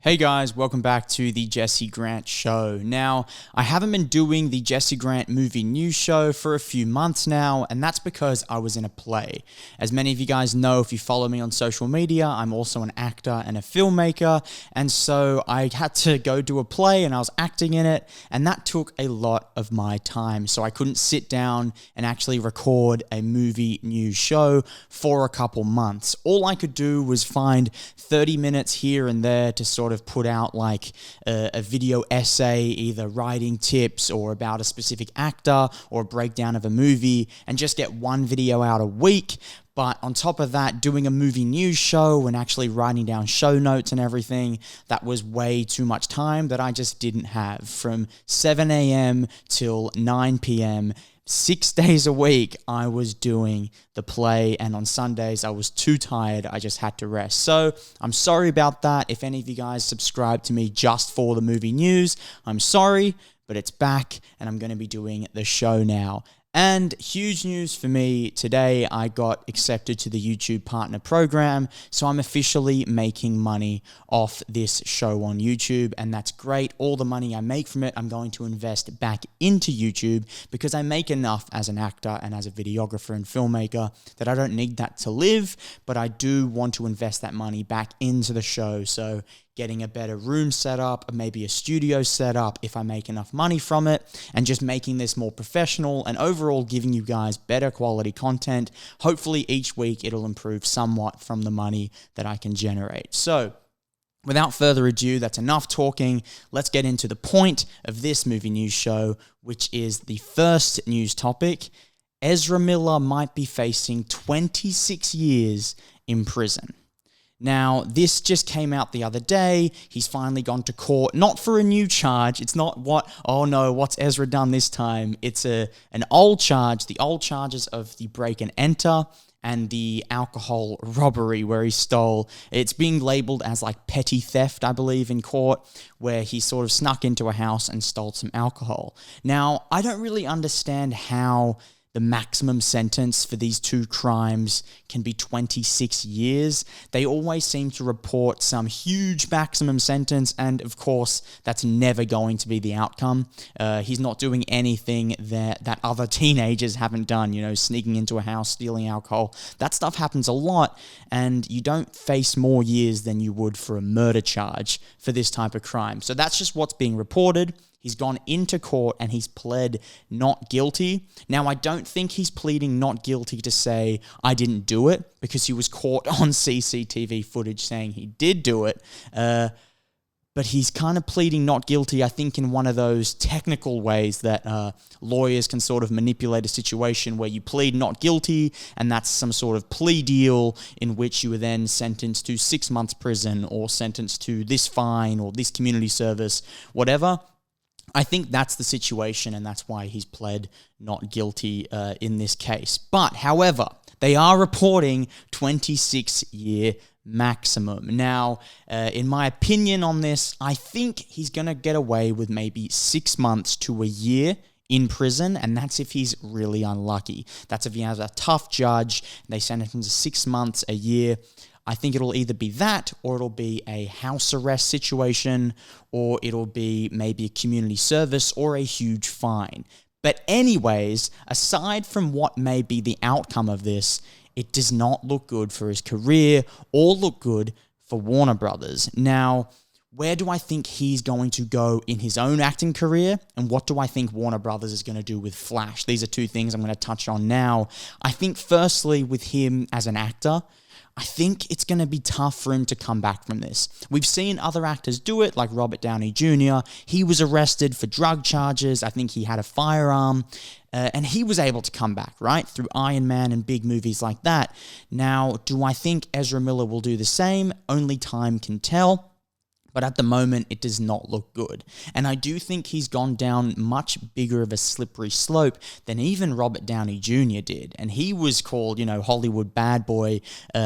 Hey guys, welcome back to the Jesse Grant Show. Now, I haven't been doing the Jesse Grant movie news show for a few months now, and that's because I was in a play. As many of you guys know, if you follow me on social media, I'm also an actor and a filmmaker, and so I had to go do a play and I was acting in it, and that took a lot of my time, so I couldn't sit down and actually record a movie news show for a couple months. All I could do was find 30 minutes here and there to sort of put out like a video essay, either writing tips or about a specific actor or a breakdown of a movie, and just get one video out a week. But on top of that, doing a movie news show and actually writing down show notes and everything, that was way too much time that I just didn't have. From 7 a.m. till 9 p.m., 6 days a week, I was doing the play, and on Sundays, I was too tired. I just had to rest. So I'm sorry about that. If any of you guys subscribe to me just for the movie news, I'm sorry, but it's back, and I'm going to be doing the show now. And huge news for me today, I got accepted to the YouTube Partner Program, so I'm officially making money off this show on YouTube, and that's great. All the money I make from it, I'm going to invest back into YouTube because I make enough as an actor and as a videographer and filmmaker that I don't need that to live, but I do want to invest that money back into the show. So getting a better room set up, maybe a studio set up if I make enough money from it, and just making this more professional and overall giving you guys better quality content. Hopefully each week it'll improve somewhat from the money that I can generate. So without further ado, that's enough talking. Let's get into the point of this movie news show, which is the first news topic. Ezra Miller might be facing 26 years in prison. Now, this just came out the other day. He's finally gone to court, not for a new charge. It's not what's Ezra done this time? It's an old charge, the old charges of the break and enter and the alcohol robbery where he stole. It's being labeled as like petty theft, I believe, in court, where he sort of snuck into a house and stole some alcohol. Now, I don't really understand how the maximum sentence for these two crimes can be 26 years. They always seem to report some huge maximum sentence, and of course, that's never going to be the outcome. He's not doing anything that other teenagers haven't done, sneaking into a house, stealing alcohol. That stuff happens a lot, and you don't face more years than you would for a murder charge for this type of crime. So that's just what's being reported. He's gone into court and he's pled not guilty. Now, I don't think he's pleading not guilty to say, I didn't do it, because he was caught on CCTV footage saying he did do it. But he's kind of pleading not guilty, I think, in one of those technical ways that lawyers can sort of manipulate a situation where you plead not guilty, and that's some sort of plea deal in which you are then sentenced to 6 months prison or sentenced to this fine or this community service, whatever. I think that's the situation, and that's why he's pled not guilty in this case. But, however, they are reporting 26-year maximum. Now, in my opinion on this, I think he's going to get away with maybe 6 months to a year in prison, and that's if he's really unlucky. That's if he has a tough judge, they sentence him to 6 months, a year. I think it'll either be that, or it'll be a house arrest situation, or it'll be maybe a community service or a huge fine. But anyways, aside from what may be the outcome of this, it does not look good for his career or look good for Warner Brothers. Now, where do I think he's going to go in his own acting career, and what do I think Warner Brothers is going to do with Flash? These are two things I'm going to touch on now. I think firstly, with him as an actor, I think it's going to be tough for him to come back from this. We've seen other actors do it, like Robert Downey Jr. He was arrested for drug charges. I think he had a firearm, and he was able to come back, right, through Iron Man and big movies like that. Now, do I think Ezra Miller will do the same? Only time can tell. But at the moment, it does not look good. And I do think he's gone down much bigger of a slippery slope than even Robert Downey Jr. did. And he was called, Hollywood bad boy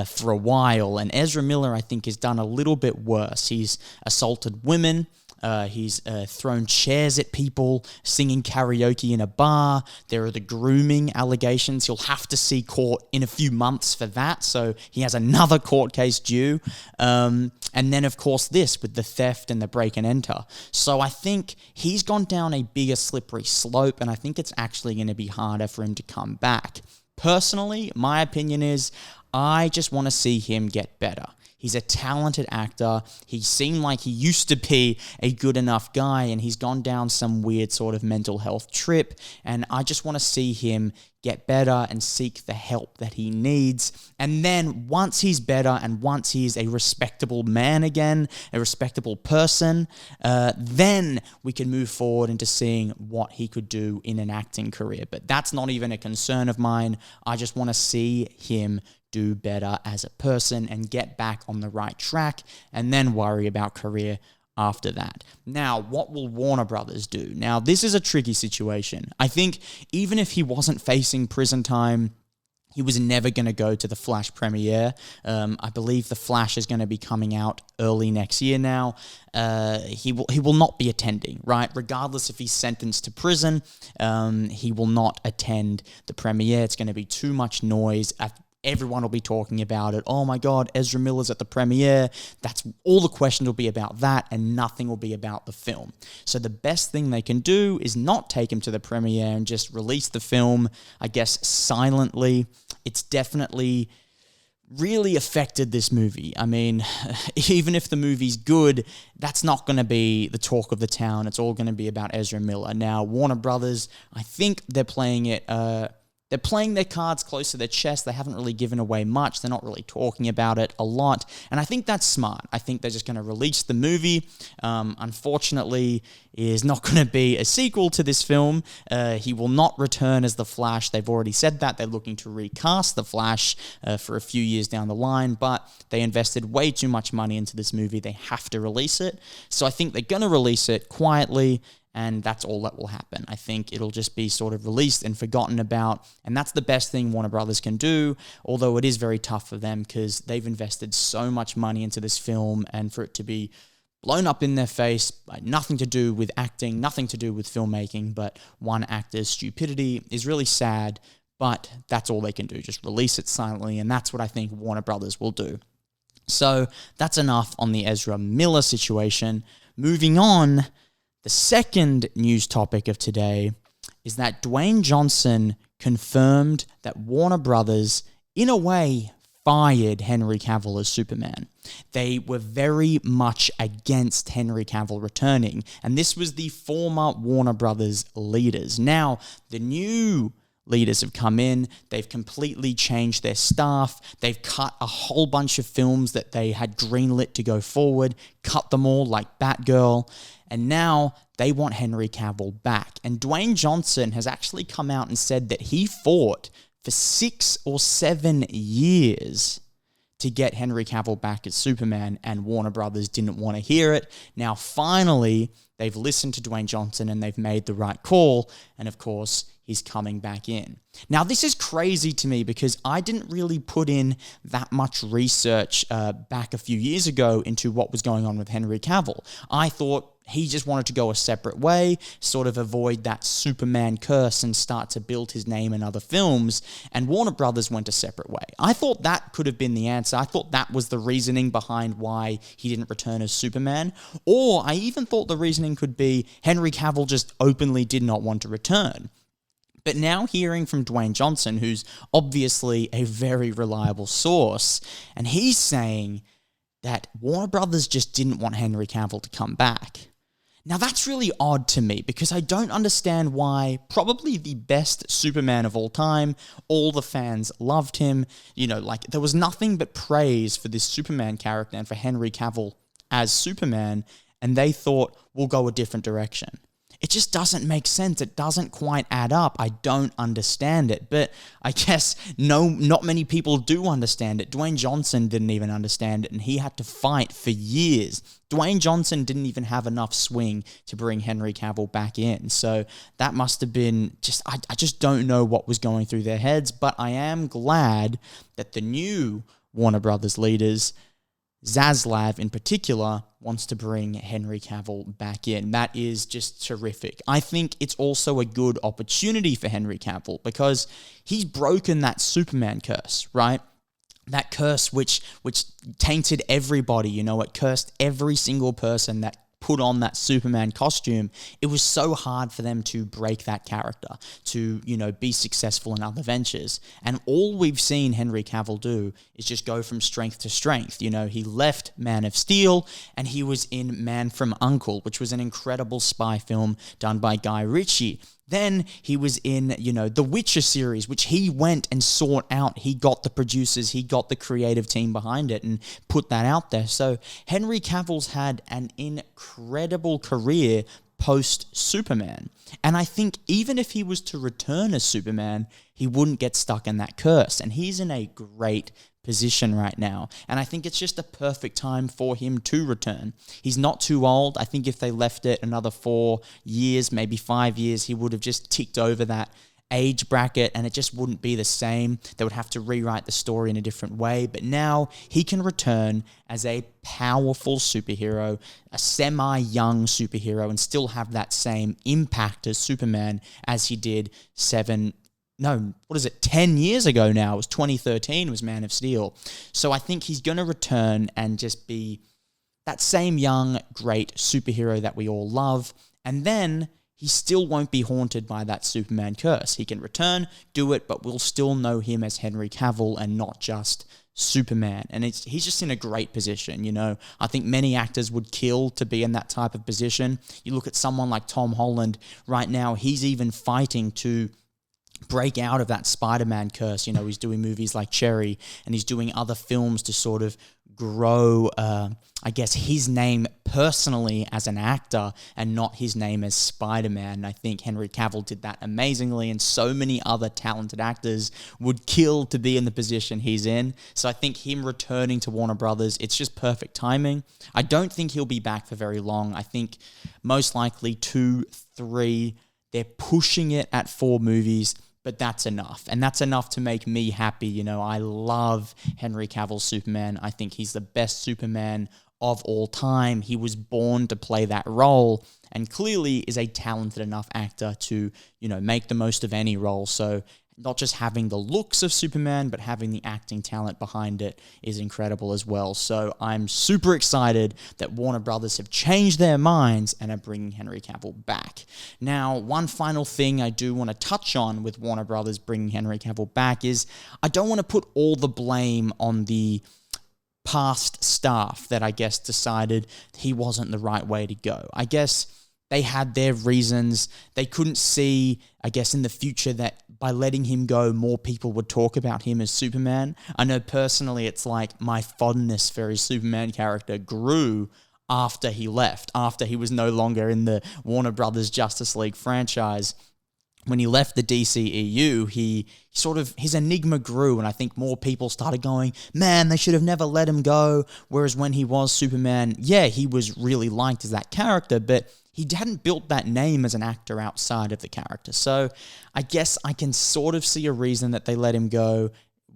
for a while. And Ezra Miller, I think, has done a little bit worse. He's assaulted women. He's thrown chairs at people, singing karaoke in a bar. There are the grooming allegations. He'll have to see court in a few months for that, so he has another court case due. And then, of course, this with the theft and the break and enter. So I think he's gone down a bigger slippery slope, and I think it's actually going to be harder for him to come back. Personally, my opinion is I just want to see him get better. He's a talented actor. He seemed like he used to be a good enough guy, and he's gone down some weird sort of mental health trip, and I just want to see him get better and seek the help that he needs. And then once he's better and once he's a respectable man again, a respectable person, then we can move forward into seeing what he could do in an acting career. But that's not even a concern of mine. I just want to see him do better as a person and get back on the right track, and then worry about career after that. Now, what will Warner Brothers do? Now, this is a tricky situation. I think even if he wasn't facing prison time, he was never going to go to the Flash premiere. I believe the Flash is going to be coming out early next year now. He will not be attending, right? Regardless if he's sentenced to prison, he will not attend the premiere. It's going to be too much noise. Everyone will be talking about it. Oh my God, Ezra Miller's at the premiere. That's all the questions will be about that, and nothing will be about the film. So the best thing they can do is not take him to the premiere and just release the film, I guess, silently. It's definitely really affected this movie. I mean, even if the movie's good, that's not going to be the talk of the town. It's all going to be about Ezra Miller. Now, Warner Brothers, I think they're playing it... They're playing their cards close to their chest. They haven't really given away much. They're not really talking about it a lot. And I think that's smart. I think they're just going to release the movie. Unfortunately, is not going to be a sequel to this film. He will not return as the Flash. They've already said that. They're looking to recast the Flash for a few years down the line, but they invested way too much money into this movie. They have to release it. So I think they're going to release it quietly, and that's all that will happen. I think it'll just be sort of released and forgotten about, and that's the best thing Warner Brothers can do, although it is very tough for them because they've invested so much money into this film, and for it to be blown up in their face by nothing to do with acting, nothing to do with filmmaking, but one actor's stupidity is really sad, but that's all they can do, just release it silently, and that's what I think Warner Brothers will do. So that's enough on the Ezra Miller situation. Moving on, the second news topic of today is that Dwayne Johnson confirmed that Warner Brothers, in a way, fired Henry Cavill as Superman. They were very much against Henry Cavill returning, and this was the former Warner Brothers leaders. Now, the new leaders have come in, they've completely changed their staff, they've cut a whole bunch of films that they had greenlit to go forward, cut them all like Batgirl, and now they want Henry Cavill back. And Dwayne Johnson has actually come out and said that he fought for 6 or 7 years to get Henry Cavill back as Superman, and Warner Brothers didn't want to hear it. Now, finally, they've listened to Dwayne Johnson and they've made the right call, and of course, he's coming back in. Now, this is crazy to me because I didn't really put in that much research back a few years ago into what was going on with Henry Cavill. I thought he just wanted to go a separate way, sort of avoid that Superman curse and start to build his name in other films, and Warner Brothers went a separate way. I thought that could have been the answer. I thought that was the reasoning behind why he didn't return as Superman, or I even thought the reasoning could be Henry Cavill just openly did not want to return. But now hearing from Dwayne Johnson, who's obviously a very reliable source, and he's saying that Warner Brothers just didn't want Henry Cavill to come back. Now that's really odd to me because I don't understand why probably the best Superman of all time, all the fans loved him, like there was nothing but praise for this Superman character and for Henry Cavill as Superman, and they thought, we'll go a different direction. It just doesn't make sense. It doesn't quite add up. I don't understand it. But I guess not many people do understand it. Dwayne Johnson didn't even understand it, and he had to fight for years. Dwayne Johnson didn't even have enough swing to bring Henry Cavill back in. So that must have been I just don't know what was going through their heads. But I am glad that the new Warner Brothers leaders Zaslav in particular wants to bring Henry Cavill back in. That is just terrific. I think it's also a good opportunity for Henry Cavill because he's broken that Superman curse, right? That curse which tainted everybody, it cursed every single person that put on that Superman costume. It was so hard for them to break that character, to, be successful in other ventures. And all we've seen Henry Cavill do is just go from strength to strength. He left Man of Steel and he was in Man from U.N.C.L.E., which was an incredible spy film done by Guy Ritchie. Then he was in, the Witcher series, which he went and sought out. He got the producers, he got the creative team behind it and put that out there. So Henry Cavill's had an incredible career post-Superman. And I think even if he was to return as Superman, he wouldn't get stuck in that curse. And he's in a great position right now. And I think it's just a perfect time for him to return. He's not too old. I think if they left it another 4 years, maybe 5 years, he would have just ticked over that age bracket and it just wouldn't be the same. They would have to rewrite the story in a different way. But now he can return as a powerful superhero, a semi-young superhero, and still have that same impact as Superman as he did 10 years ago now. It was 2013 was Man of Steel. So I think he's going to return and just be that same young, great superhero that we all love. And then he still won't be haunted by that Superman curse. He can return, do it, but we'll still know him as Henry Cavill and not just Superman. And he's just in a great position, I think many actors would kill to be in that type of position. You look at someone like Tom Holland right now, he's even fighting to break out of that Spider-Man curse. He's doing movies like Cherry and he's doing other films to sort of grow, his name personally as an actor and not his name as Spider-Man. And I think Henry Cavill did that amazingly and so many other talented actors would kill to be in the position he's in. So I think him returning to Warner Brothers, it's just perfect timing. I don't think he'll be back for very long. I think most likely 2, 3, they're pushing it at 4 movies. But that's enough. And that's enough to make me happy. I love Henry Cavill's Superman. I think he's the best Superman of all time. He was born to play that role and clearly is a talented enough actor to, make the most of any role. So not just having the looks of Superman, but having the acting talent behind it is incredible as well. So I'm super excited that Warner Brothers have changed their minds and are bringing Henry Cavill back. Now, one final thing I do want to touch on with Warner Brothers bringing Henry Cavill back is I don't want to put all the blame on the past staff that I guess decided he wasn't the right way to go. I guess they had their reasons. They couldn't see, in the future that by letting him go, more people would talk about him as Superman. I know personally it's like my fondness for his Superman character grew after he left, after he was no longer in the Warner Brothers Justice League franchise. When he left the DCEU, his enigma grew, and I think more people started going, man, they should have never let him go. Whereas when he was Superman, he was really liked as that character, but he hadn't built that name as an actor outside of the character. So I guess I can sort of see a reason that they let him go.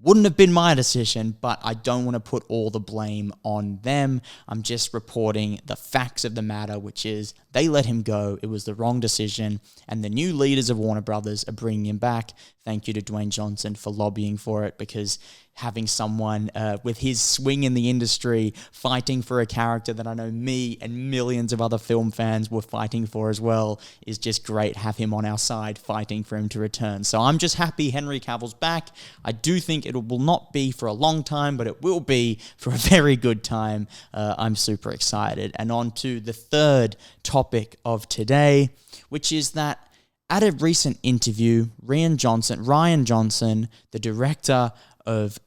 Wouldn't have been my decision, but I don't want to put all the blame on them. I'm just reporting the facts of the matter, which is they let him go. It was the wrong decision, and the new leaders of Warner Brothers are bringing him back. Thank you to Dwayne Johnson for lobbying for it, because having someone with his swing in the industry fighting for a character that I know me and millions of other film fans were fighting for as well is just great. Have him on our side fighting for him to return. So I'm just happy Henry Cavill's back. I do think it will not be for a long time, but it will be for a very good time. I'm super excited. And on to the third topic of today, which is that at a recent interview, Rian Johnson, the director of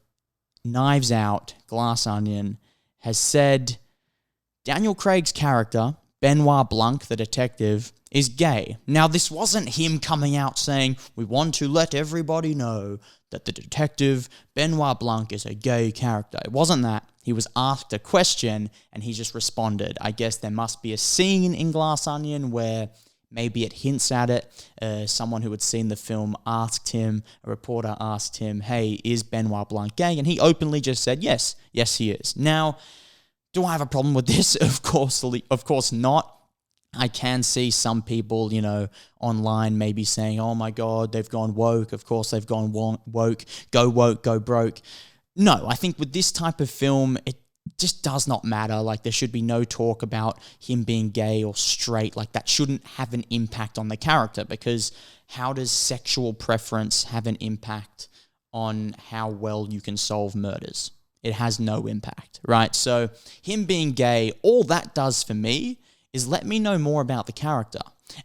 Knives Out, Glass Onion, has said Daniel Craig's character, Benoit Blanc, the detective, is gay. Now, this wasn't him coming out saying, we want to let everybody know that the detective, Benoit Blanc, is a gay character. It wasn't that. He was asked a question, and he just responded. I guess there must be a scene in Glass Onion where maybe it hints at it. Someone who had seen the film asked him, a reporter asked him, hey, is Benoit Blanc gay? And he openly just said, yes, he is. Now, Do I have a problem with this? Of course not. I can see some people, online maybe saying, oh my God, they've gone woke. Of course they've gone woke, go broke. No, I think with this type of film, it just does not matter. Like, there should be no talk about him being gay or straight. Like, that shouldn't have an impact on the character, because how does sexual preference have an impact on how well you can solve murders? It has no impact, right? So him being gay, all that does for me is let me know more about the character.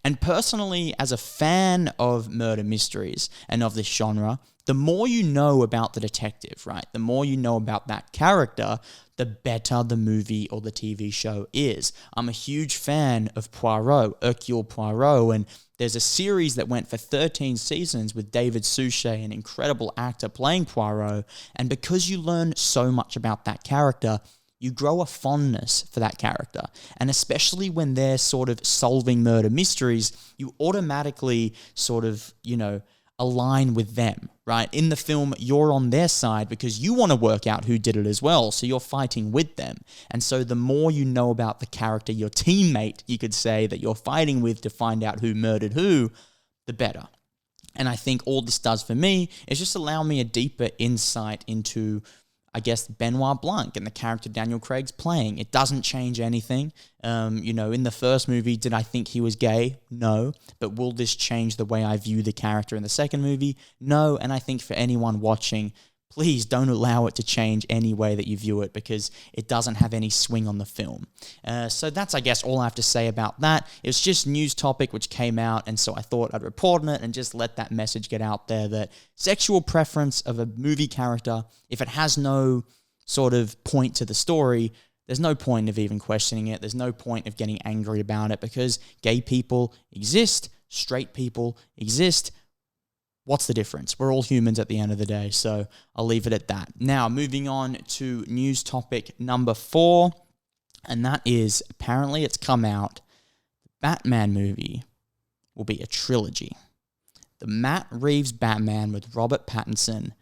And personally, as a fan of murder mysteries and of this genre, the more you know about the detective, right? The more you know about that character, the better the movie or the TV show is. I'm a huge fan of Poirot, Hercule Poirot, and there's a series that went for 13 seasons with David Suchet, an incredible actor playing Poirot, and because you learn so much about that character, you grow a fondness for that character. And especially when they're sort of solving murder mysteries, you automatically sort of, align with them, right? In the film, you're on their side because you want to work out who did it as well, so you're fighting with them. And so the more you know about the character, your teammate, you could say, that you're fighting with to find out who murdered who, the better. And I think all this does for me is just allow me a deeper insight into, I guess, Benoit Blanc and the character Daniel Craig's playing. It doesn't change anything. In the first movie, did I think he was gay? No. But will this change the way I view the character in the second movie? No. And I think for anyone watching, please don't allow it to change any way that you view it, because it doesn't have any swing on the film. So that's, I guess, all I have to say about that. It's just news topic which came out, and so I thought I'd report on it and just let that message get out there that sexual preference of a movie character, if it has no sort of point to the story, there's no point of even questioning it. There's no point of getting angry about it, because gay people exist, straight people exist. What's the difference? We're all humans at the end of the day, so I'll leave it at that. Now, moving on to news topic number 4, and that is, apparently it's come out, the Batman movie will be a trilogy. The Matt Reeves Batman with Robert Pattinson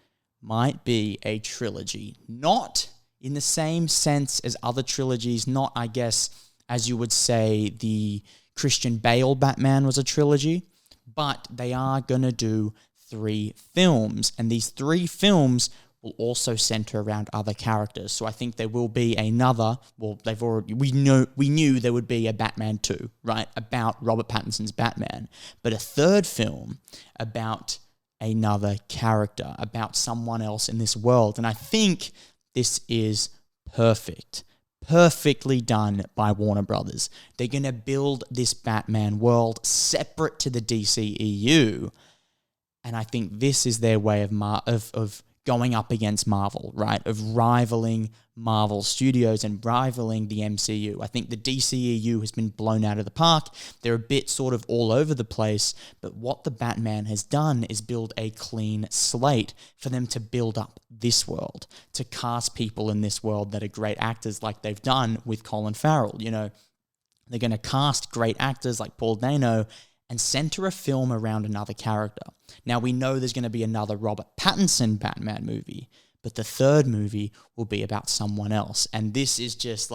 might be a trilogy. Not in the same sense as other trilogies, not, I guess, as you would say the Christian Bale Batman was a trilogy, but they are going to do 3 films, and these 3 films will also center around other characters. So I think there will be another, we knew there would be a Batman 2, right, about Robert Pattinson's Batman, but a third film about another character, about someone else in this world. And I think this is perfectly done by Warner Brothers. They're going to build this Batman world separate to the DCEU. And I think this is their way of going up against Marvel, right? Of rivaling Marvel Studios and rivaling the MCU. I think the DCEU has been blown out of the park. They're a bit sort of all over the place. But what the Batman has done is build a clean slate for them to build up this world, to cast people in this world that are great actors like they've done with Colin Farrell. They're going to cast great actors like Paul Dano and center a film around another character. Now, we know there's going to be another Robert Pattinson Batman movie, but the third movie will be about someone else. And this is just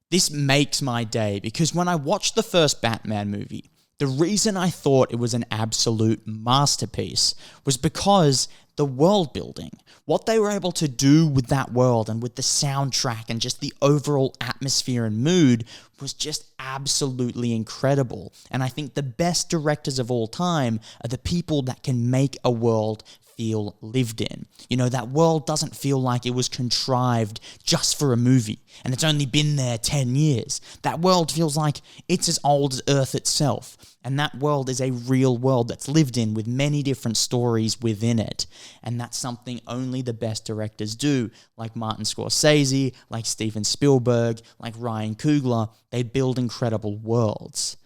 this makes my day, because when I watched the first Batman movie, the reason I thought it was an absolute masterpiece was because the world building, what they were able to do with that world and with the soundtrack and just the overall atmosphere and mood was just absolutely incredible. And I think the best directors of all time are the people that can make a world feel lived in. That world doesn't feel like it was contrived just for a movie and it's only been there 10 years. That world feels like it's as old as Earth itself. And that world is a real world that's lived in with many different stories within it. And that's something only the best directors do, like Martin Scorsese, like Steven Spielberg, like Ryan Coogler. They build incredible worlds.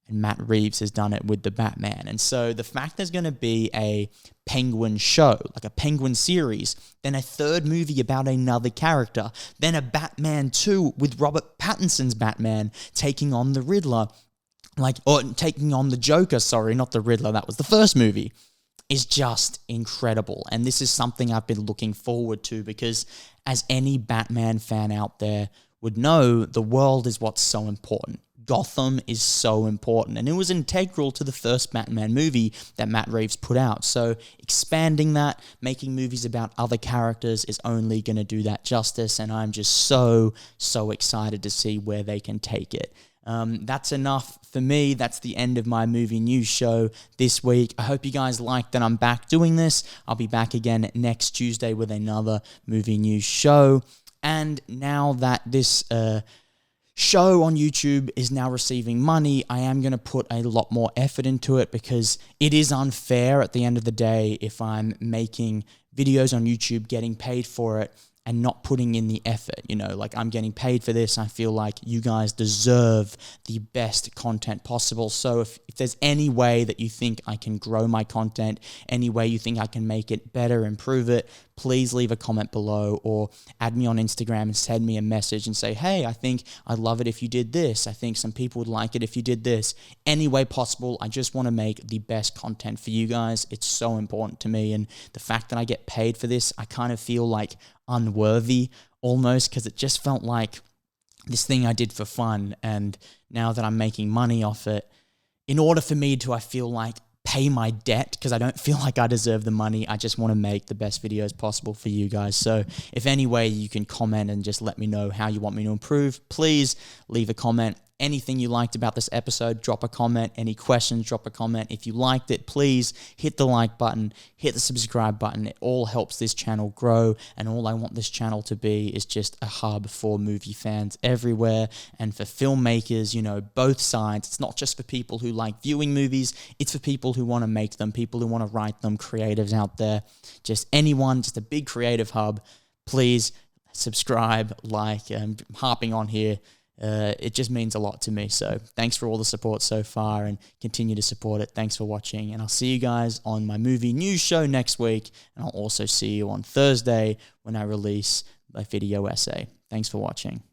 And Matt Reeves has done it with the Batman. And so the fact there's going to be a Penguin show, like a Penguin series, then a third movie about another character, then a Batman 2 with Robert Pattinson's Batman taking on the Riddler, or taking on the Joker, sorry, not the Riddler, that was the first movie, is just incredible. And this is something I've been looking forward to, because as any Batman fan out there would know, the world is what's so important. Gotham is so important, and it was integral to the first Batman movie that Matt Reeves put out. So expanding that, making movies about other characters is only going to do that justice, and I'm just so excited to see where they can take it. That's enough for me. That's the end of my movie news show this week. I hope you guys like that I'm back doing this. I'll be back again next Tuesday with another movie news show. And now that this show on YouTube is now receiving money, I am going to put a lot more effort into it, because it is unfair at the end of the day if I'm making videos on YouTube, getting paid for it, and not putting in the effort. Like, I'm getting paid for this. I feel like you guys deserve the best content possible. So if there's any way that you think I can grow my content, any way you think I can make it better, improve it, please leave a comment below, or add me on Instagram and send me a message and say, hey, I think I'd love it if you did this. I think some people would like it if you did this. Any way possible. I just want to make the best content for you guys. It's so important to me. And the fact that I get paid for this, I kind of feel like unworthy almost, because it just felt like this thing I did for fun. And now that I'm making money off it, in order for me to, I feel like, pay my debt, because I don't feel like I deserve the money, I just want to make the best videos possible for you guys. So if any way you can comment and just let me know how you want me to improve, please leave a comment. Anything you liked about this episode, drop a comment. Any questions, drop a comment. If you liked it, please hit the like button, hit the subscribe button. It all helps this channel grow, and all I want this channel to be is just a hub for movie fans everywhere, and for filmmakers, both sides. It's not just for people who like viewing movies, it's for people who want to make them, people who want to write them, creatives out there, just anyone, just a big creative hub. Please subscribe, like, I'm harping on here. It just means a lot to me. So thanks for all the support so far, and continue to support it. Thanks for watching, and I'll see you guys on my movie news show next week, and I'll also see you on Thursday when I release my video essay. Thanks for watching.